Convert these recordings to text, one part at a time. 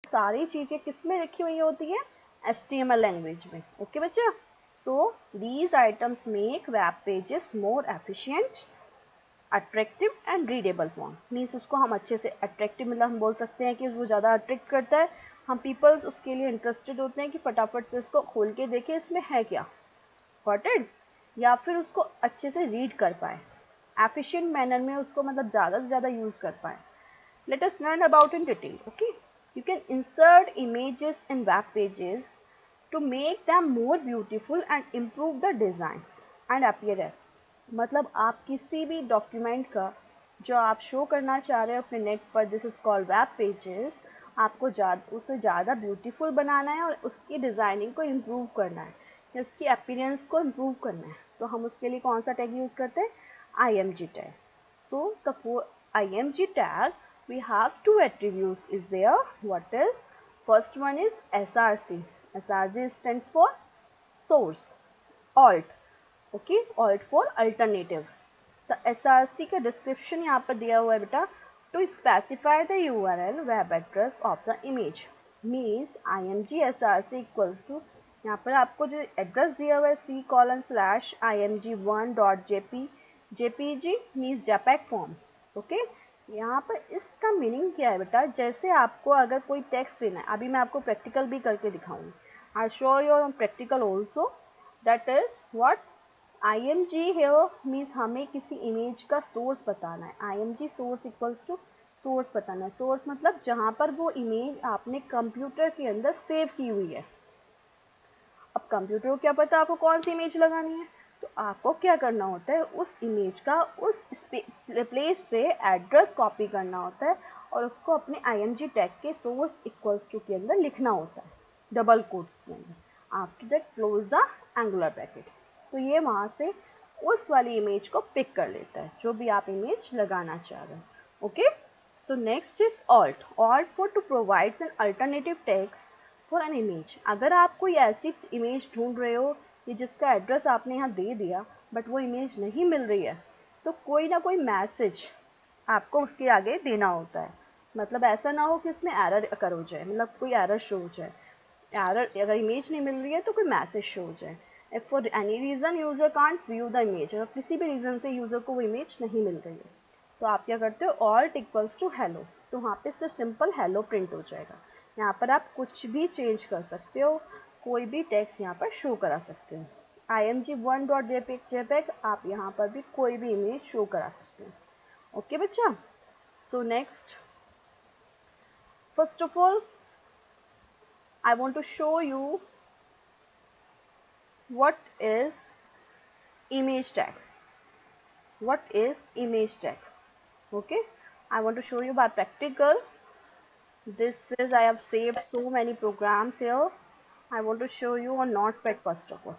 सारी चीज़ें किस में लिखी हुई होती है, HTML लैंग्वेज में। ओके बच्चा, so these items make web pages more efficient, attractive and readable font। Means उसको हम अच्छे से अट्रैक्टिव, मतलब हम बोल सकते हैं कि वो ज़्यादा अट्रैक्ट करता है, हम पीपल्स उसके लिए इंटरेस्टेड होते हैं कि फटाफट से इसको खोल के देखें इसमें है क्या, गॉट इट, या फिर उसको अच्छे से रीड कर पाए, एफिशिएंट मैनर में उसको मतलब ज़्यादा से ज़्यादा यूज़ कर पाए। Let us learn about in detail. Okay, you can insert images in web pages to make them more beautiful and improve the design and appearance। मतलब आप किसी भी डॉक्यूमेंट का जो आप शो करना चाह रहे हो अपने नेट पर, this is called web pages, आपको उसे ज़्यादा ब्यूटीफुल बनाना है और उसकी डिज़ाइनिंग को इम्प्रूव करना है या उसकी अपीयरेंस को इम्प्रूव करना है, तो हम उसके लिए कौन सा टैग यूज़ करते हैं, IMG tag. So the for IMG tag we have two attributes is there. What is? First one is SRC. SRC stands for source. Alt. Okay, alt for alternative. The SRC का description यहाँ पर दिया हुआ है बेटा, to specify the URL web address of the image means IMG SRC equals to, यहाँ पर आपको जो एड्रेस दिया हुआ है c:/img1.jpg means JPEG form. Okay, यहाँ पर इसका मीनिंग क्या है बेटा, जैसे आपको अगर कोई टेक्स्ट देना है, अभी मैं आपको प्रैक्टिकल भी करके दिखाऊंगी, I show your practical also, that is what IMG here means हमें किसी इमेज का सोर्स बताना है, IMG source equals to source बताना है। सोर्स मतलब जहाँ पर वो इमेज आपने कंप्यूटर के अंदर सेव की हुई है। अब कंप्यूटर को क्या पता आपको कौन सी इमेज लगानी है, तो आपको क्या करना होता है, उस इमेज का उस प्लेस से एड्रेस कॉपी करना होता है और उसको अपने IMG टैग के सोर्स इक्वल्स टू के अंदर लिखना होता है, डबल कोट्स के अंदर, after that close the angular bracket. तो ये वहाँ से उस वाली इमेज को पिक कर लेता है जो भी आप इमेज लगाना चाह रहे हो। Okay, so next is alt. Alt for to provides an alternative text for an image. अगर आप कोई ऐसी इमेज ढूंढ रहे हो कि जिसका एड्रेस आपने यहाँ दे दिया बट वो इमेज नहीं मिल रही है, तो कोई ना कोई मैसेज आपको उसके आगे देना होता है। मतलब ऐसा ना हो कि उसमें एरर कर हो जाए, मतलब कोई एरर शो हो जाए, एरर अगर इमेज नहीं मिल रही है तो कोई मैसेज शो हो जाए, if for any reason user can't view the image, अगर किसी भी रीज़न से यूज़र को वो इमेज नहीं मिल रही है, तो आप क्या करते हो, ऑल्ट इक्वल्स टू हेलो, तो वहाँ पे सिर्फ सिंपल हेलो प्रिंट हो जाएगा। यहाँ पर आप कुछ भी चेंज कर सकते हो, कोई भी टेक्स्ट यहाँ पर शो करा सकते हो। img1.jpg आप यहाँ पर भी कोई भी इमेज शो करा सकते हो। ओके बच्चा, so next, first of all I want to show you what is image tag. What is image tag? Okay, I want to show you by practical. This is, I have saved so many programs here. I want to show you on Notepad first of all.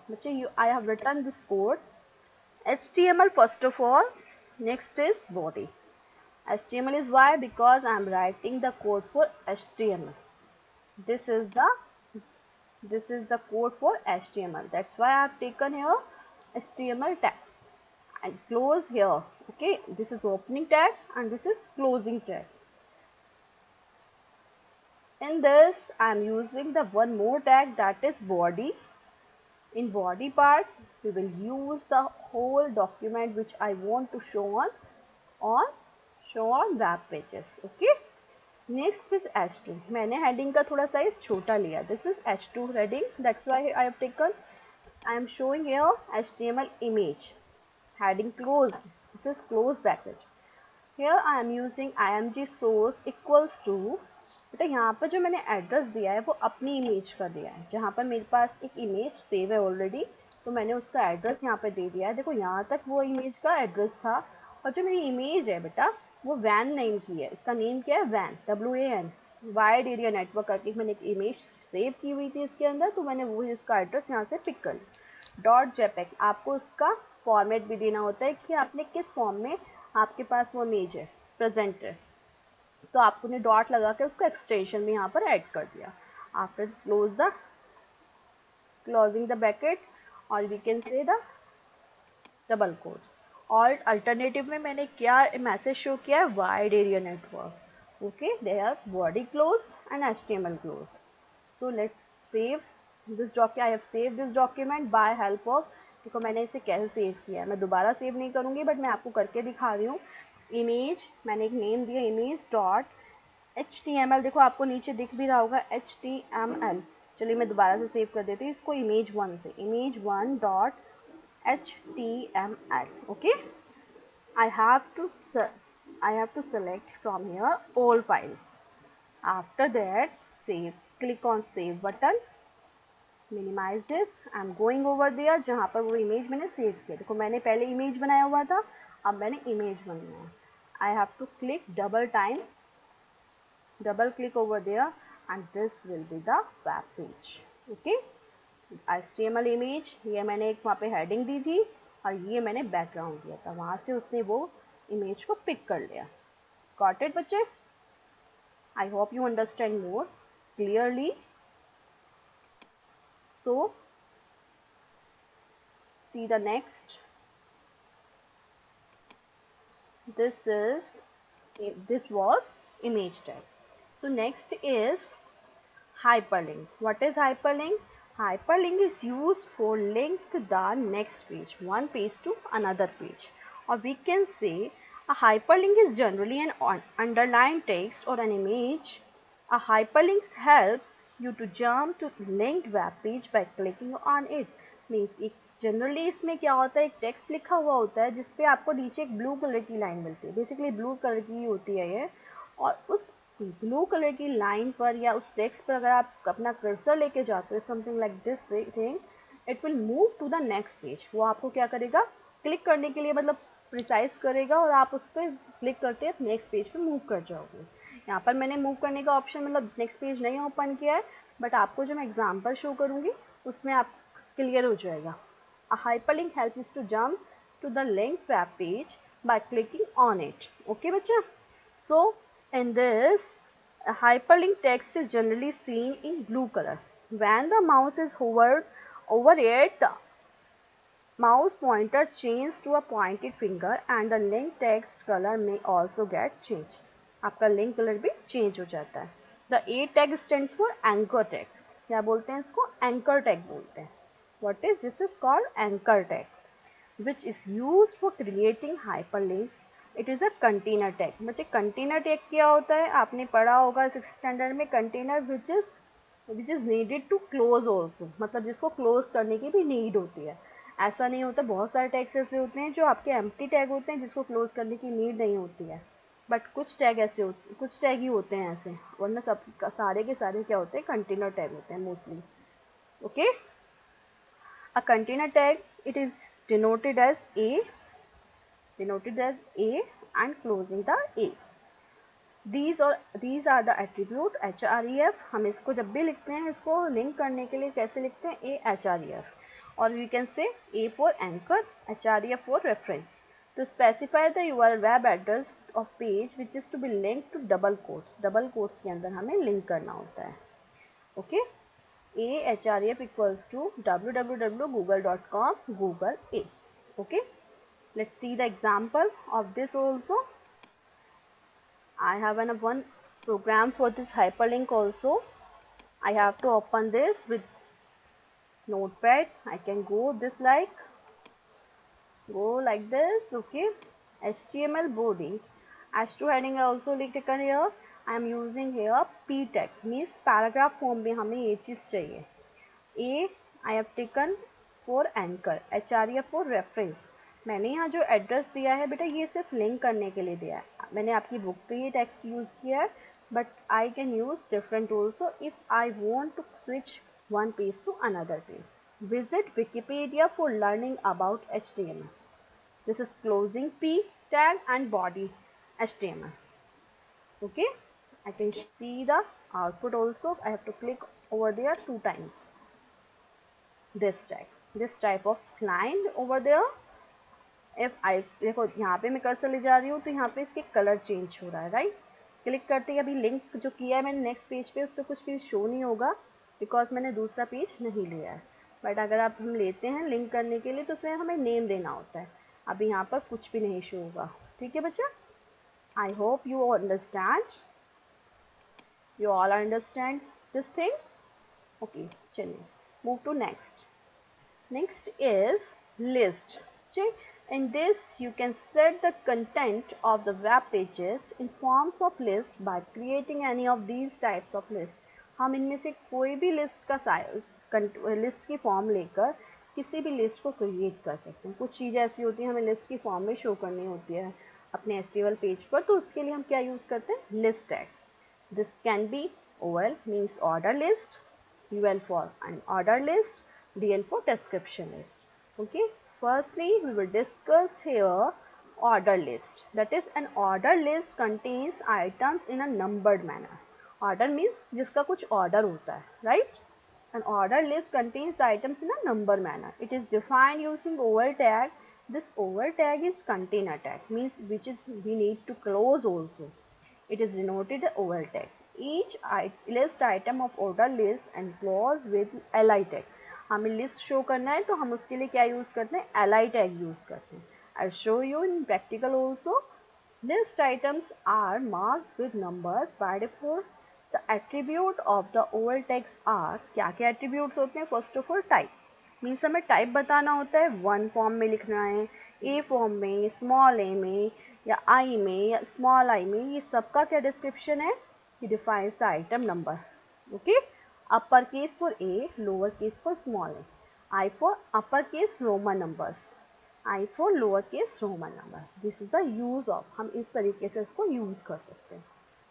I have written this code. HTML first of all. Next is body. HTML is why, because I am writing the code for HTML. This is the code for HTML. That's why I have taken here HTML tag and close here. Okay, this is opening tag and this is closing tag. In this I am using the one more tag, that is body. In body part we will use the whole document which I want to show on web pages. Okay, next is H2. मैंने heading का थोड़ा size छोटा लिया. This is H2 heading, that's why I have taken, I am showing here HTML image heading close. This is close bracket. Here I am using img source equals to, बेटा यहाँ पर जो मैंने address दिया है वो अपनी इमेज का दिया है, जहाँ पर मेरे पास एक इमेज सेव है ऑलरेडी, तो मैंने उसका एड्रेस यहाँ पे दे दिया है। देखो यहाँ तक वो इमेज का एड्रेस था, और जो मेरी इमेज है बेटा वो वैन नेम की है, इसका नेम क्या है, वैन, WAN, वाइड एरिया नेटवर्क करके मैंने एक इमेज सेव की हुई थी इसके अंदर, तो मैंने वो इसका एड्रेस यहाँ से पिक कर लिया। .jpeg आपको उसका फॉर्मेट भी देना होता है कि आपने किस फॉर्म में आपके पास वो इमेज है प्रेजेंट है, तो आपने डॉट लगा के उसका एक्सटेंशन भी यहाँ पर ऐड कर दिया। आफ्टर क्लोजिंग द ब्रैकेट, और we can say the double quotes. और अल्टरनेटिव में मैंने क्या मैसेज शो किया है, wide area network. Okay, they have body close and HTML close. So let's save this document. I have saved this document by help of, देखो मैंने इसे कैसे सेव किया है, मैं दोबारा सेव नहीं करूँगी बट मैं आपको करके दिखा रही हूँ. इमेज, मैंने एक नेम दिया इमेज डॉट HTML. देखो आपको नीचे दिख भी रहा होगा HTML. चलिए मैं दोबारा से सेव कर देती हूँ इसको इमेज वन से, image one dot HTML. Okay, I have to I have to select from here all file. After that, save. Click on save button. Minimize this. I'm going over there जहाँ पर वो image मैंने save किया. देखो मैंने पहले image बनाया हुआ था, अब मैंने इमेज बनाया. I have to click double click over there, and this will be the web page. Okay. HTML image, ये मैंने एक वहाँ पे हेडिंग दी थी और ये मैंने बैकग्राउंड दिया था, वहाँ से उसने वो इमेज को पिक कर लिया. Got it बच्चे? I hope you understand more clearly. So see the next. This was image tag. So next is hyperlink. What is hyperlink? Hyperlink is used for link the next page, one page to another page. Or we can say a hyperlink is generally an underlined text or an image. A hyperlink helps you to jump to linked web page by clicking on it. Means generally इसमें क्या होता है, एक text लिखा हुआ होता है जिसपे आपको नीचे एक ब्लू कलर की लाइन मिलती है, बेसिकली ब्लू कलर की होती है ये, और उस ब्लू कलर की लाइन पर या उस टेक्स्ट पर अगर आप अपना कर्सर लेके जाते हो, something like this thing, it will move to the next page. वो आपको क्या करेगा, क्लिक करने के लिए मतलब प्रिसाइज करेगा और आप उस पर क्लिक करते हैं नेक्स्ट पेज पे मूव कर जाओगे. यहाँ पर मैंने मूव करने का ऑप्शन मतलब नेक्स्ट पेज नहीं ओपन किया है, बट आपको जो मैं एग्जाम्पल शो करूँगी उसमें आप क्लियर हो जाएगा. A hyperlink helps us to jump to the linked web page by clicking on it. Okay, bacha? So, in this, a hyperlink text is generally seen in blue color. When the mouse is hovered over it, the mouse pointer changes to a pointed finger and the link text color may also get changed. आपका link color भी change हो जाता है. The A tag stands for anchor tag. क्या बोलते हैं इसको? Anchor tag बोलते हैं. What is this? Is called anchor tag, which is used for creating hyperlinks. It is a container tag. बच्चे container tag क्या होता है, आपने पढ़ा होगा 6th स्टैंडर्ड में. container which is needed to close also, मतलब जिसको close करने की भी need होती है. ऐसा नहीं होता, बहुत सारे टैग्स ऐसे होते हैं जो आपके एम्प्टी टैग होते हैं जिसको क्लोज करने की नीड नहीं होती है, बट कुछ टैग ऐसे होते, कुछ टैग ही होते हैं ऐसे, वरना सब सारे के सारे क्या होते हैं, कंटेनर टैग होते हैं mostly. Okay. A container tag, it is denoted as A and closing the A. These are the attribute href. हम इसको जब भी लिखते हैं, इसको लिंक करने के लिए कैसे लिखते हैं, A href, or we can say A for anchor, href for reference. To specify the URL web address of page which is to be linked to double quotes के अंदर हमें लिंक करना होता है. Okay. ahref equals to www.google.com Google A. Okay, let's see the example of this also. I have one program for this hyperlink also. I have to open this with notepad. I can go like this. Okay, HTML body, h2 heading also taken here. I am using here p tag, means paragraph form में हमें ये चीज़ चाहिए. A I have taken for anchor, href for reference. मैंने यहाँ जो address दिया है बेटा, ये सिर्फ लिंक करने के लिए दिया है. मैंने आपकी बुक पे ये टेक्स्ट यूज़ किया है, but I can use different also if I want to switch one page to another page. Visit Wikipedia for learning about HTML. This is closing P tag and body HTML. Okay, I can see the output also. I have to click over there 2 times. This type of line over there. if I देखो यहाँ पे मैं cursor ले जा रही हूँ तो यहाँ पे इसके कलर चेंज हो रहा है, राइट. क्लिक करते ही अभी लिंक जो किया है मैंने नेक्स्ट पेज पे, उस पर कुछ भी शो नहीं होगा बिकॉज मैंने दूसरा पेज नहीं लिया है. बट अगर आप हम लेते हैं लिंक करने के लिए तो उसमें हमें नेम देना होता है. अभी यहाँ पर कुछ भी नहीं शो होगा. ठीक है बच्चा, I hope you understand. You all understand this thing? Okay, chलिए move to next. Next is list. Okay, in this you can set the content of the web pages in forms of list by creating any of these types of list. हम इनमें से कोई भी list का list की form लेकर किसी भी लिस्ट को क्रिएट कर सकते हैं. कुछ चीज़ें ऐसी होती हैं हमें लिस्ट की फॉर्म में शो करनी होती है अपने HTML पेज पर, तो उसके लिए हम क्या यूज़ करते हैं, list tag. This can be OL means order list, UL for an order list, DL for description list. Okay, firstly we will discuss here order list. That is, an order list contains items in a numbered manner. Order means जिसका कुछ order होता है, right? An order list contains the items in a number manner. It is defined using over tag. This over tag is container tag, means which is we need to close also. It is denoted over tag. Each list item of order list enclosed with li tag. हमें list show करना है तो हम उसके लिए क्या use करते हैं, li tag यूज करते हैं. I'll show you in practical also. List items are marked with numbers by default. The attribute of the over tags are, क्या क्या attributes होते हैं, first of all type means हमें type बताना होता है, वन फॉर्म में लिखना है, ए फॉर्म में, स्मॉल ए में या आई में या स्मॉल आई में, ये सबका क्या डिस्क्रिप्शन है, ये defines the item number. Okay, upper case for A, lower case for small A, I for upper case Roman numbers, I for lower case Roman number. This is the use of, हम इस तरीके से इसको use कर सकते हैं.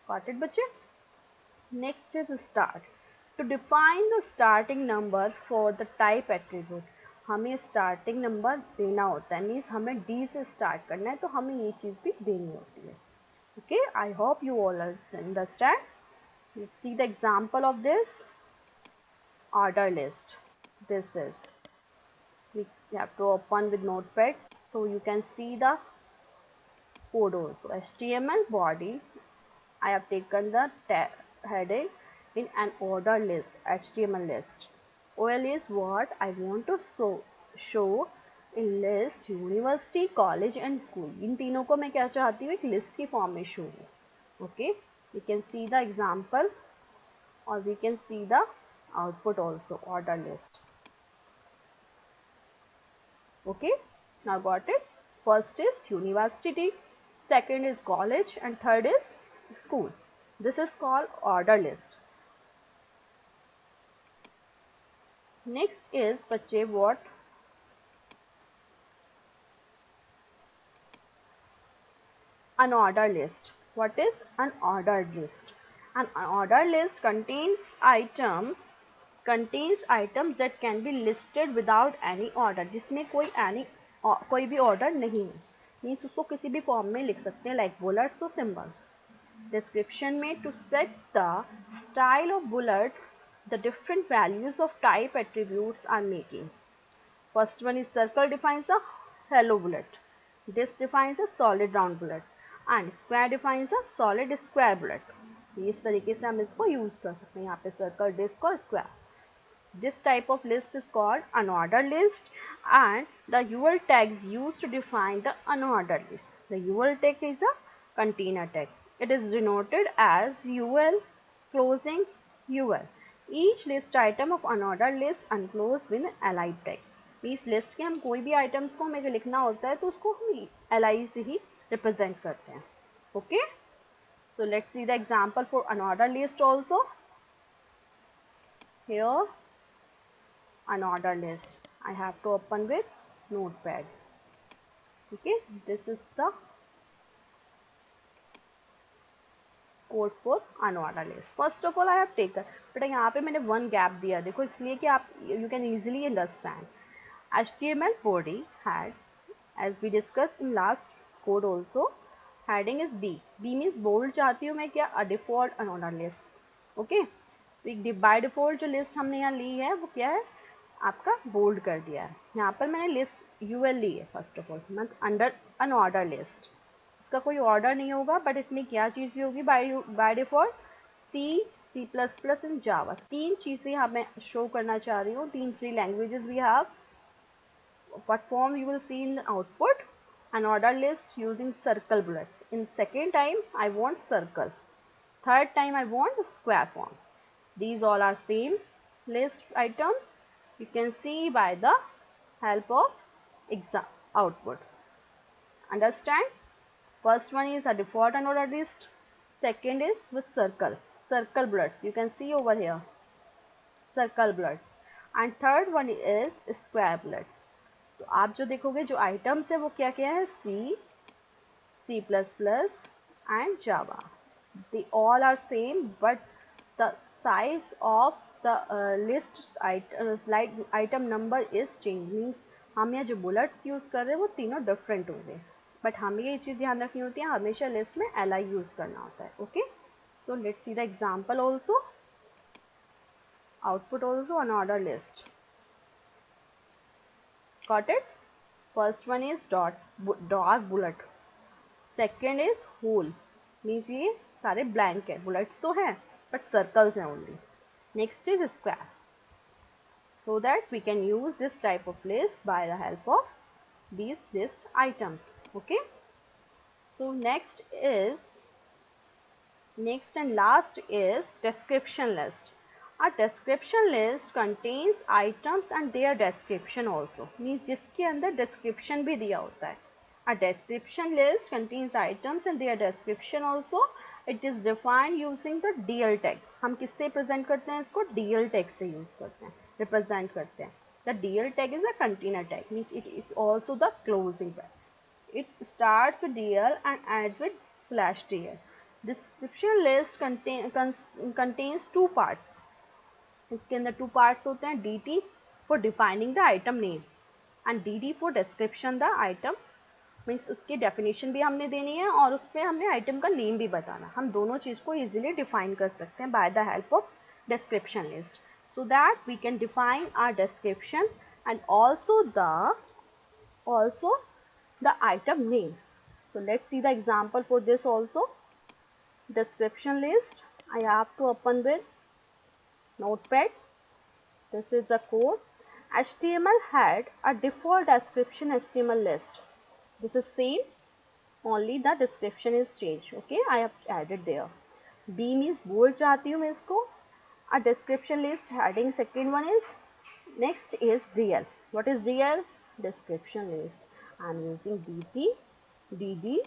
Got it बच्चे? Next is start. To define the starting number for the type attribute. हमें स्टार्टिंग नंबर देना होता है, मीन्स हमें डी से स्टार्ट करना है तो हमें ये चीज़ भी देनी होती है. Okay, I hope you all understand. Let's see the example of this order list. This is, we have to open with notepad so you can see the code also. HTML body, I have taken the heading in an order list, HTML list. OL is what I want to show in list university, college and school. इन तीनों को मैं क्या चाहती हूँ, एक list की form में show हो. Okay, we can see the example or we can see the output also, order list. Okay, now got it. First is university, second is college and third is school. This is called order list. Next is बच्चे what, an order list. What is an ordered list? An order list contains items that can be listed without any order. जिसमें कोई भी order नहीं है, means उसको किसी भी form में लिख सकते हैं, like bullets or symbols. Description में, to set the style of bullets, the different values of type attributes are making. First one is circle defines a hello bullet. This defines a solid round bullet. And square defines a solid square bullet. इस तरीके से हम इसको use कर सकते हैं, यहाँ पे सर्कल, डिस्क और square. This type of list is called unordered list, and the UL tags used to define the unordered list. The UL tag is a container tag. It is denoted as UL closing UL. Each list item of unordered list enclosed with an li tag. इस list के हम कोई भी items को हमें लिखना होता है तो उसको हम li से ही रिप्रेजेंट करते हैं. Okay, so let's see the example for unordered list also. Here an order list. I have to open with notepad. Okay, this is the code for unordered list. First of all I have taken, but यहाँ पे मैंने one gap दिया, देखो इसलिए कि आप you can easily understand. HTML body had, as we discussed in last code also, heading is B. B means bold चाहती हूँ मैं क्या, a default unordered list. Okay, by default जो लिस्ट हमने यहाँ ली है वो क्या है, आपका बोल्ड कर दिया है. यहाँ पर मैंने लिस्ट यूएल ली है. फर्स्ट ऑफ ऑल मैं अंडर अन ऑर्डर लिस्ट, इसका कोई ऑर्डर नहीं होगा, बट इसमें क्या चीज़ भी होगी by default, C plus plus and Java. तीन चीज़ें यहाँ मैं शो करना चाह रही हूँ, तीन free languages we have. what form you will see in the output, an order list using circle bullets. In second time I want circle. third time I want the square form. These all are same list items. You can see by the help of exam output. Understand? First one is a default unordered list. Second is with circle bullets. You can see over here, circle bullets. And third one is square bullets. तो आप जो देखोगे जो items है वो क्या क्या है, C++ and Java. They all are same, but the size of the item number is changed. Means हम यहाँ जो bullets यूज कर रहे हैं वो तीनों डिफरेंट होंगे, बट हमें ये चीज़ ध्यान रखनी होती है, हमेशा लिस्ट में li यूज करना होता है. Okay, so let's see the example also. Output also an order list. Got it? First one is dot bullet. Second is hole, means ये सारे ब्लैंक है, बुलेट्स तो हैं बट सर्कल्स हैं only. Next is square, so that we can use this type of list by the help of these list items. Okay, so next and last is description list. A description list contains items and their description also, means जिसके अंदर description भी दिया होता है. A description list contains items and their description also. It is defined using the DL tag. हम किससे present करते हैं इसको, DL tag से use करते हैं, represent करते हैं. The DL tag is a container tag, means it is also the closing tag. It starts with DL and ends with /DL. Description list contains two parts. इसके अंदर two parts होते हैं, DT for defining the item name and DD for description the item. Means उसकी definition भी हमने देनी है और उस पर हमने आइटम का नेम भी बताना. हम दोनों चीज़ को इजीली डिफाइन कर सकते हैं by the help of description list, so that we can define our description and also the item name. So let's see the example for this also. Description list, I have to open with Notepad. This is the code. HTML had a default description HTML list. This is same, only the description is changed. Okay, I have added there. B means bold चाहती हूँ मैं इसको. A description list heading second one is. Next is DL. What is DL? Description list. I am using DT, DD,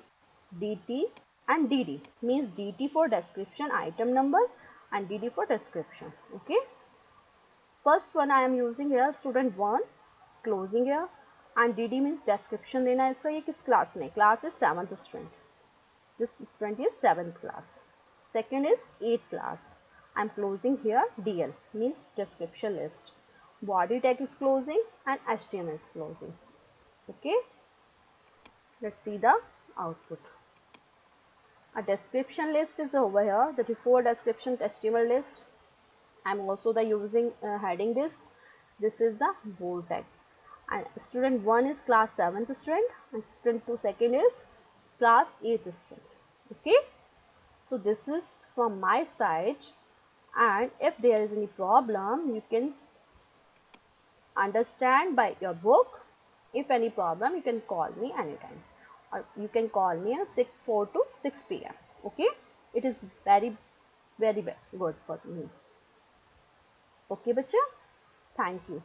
DT and DD. Means DT for description item number and DD for description. Okay. First one I am using here student 1, closing here, and DD means description देना है इसका, ये किस class में, class is 7th student, this student is 7th class. Second is 8th class. I am closing here DL means description list. Body tag is closing and HTML is closing. Okay, let's see the output. A description list is over here, the before description HTML list. I am also the using heading this. This is the bold tag. And student 1 is class 7th student and student 2 second is class 8th student. Okay, so this is from my side, and if there is any problem you can understand by your book. If any problem you can call me anytime, or you can call me at 4 to 6 p.m. Okay, it is very good for me. Okay बच्चा, thank you.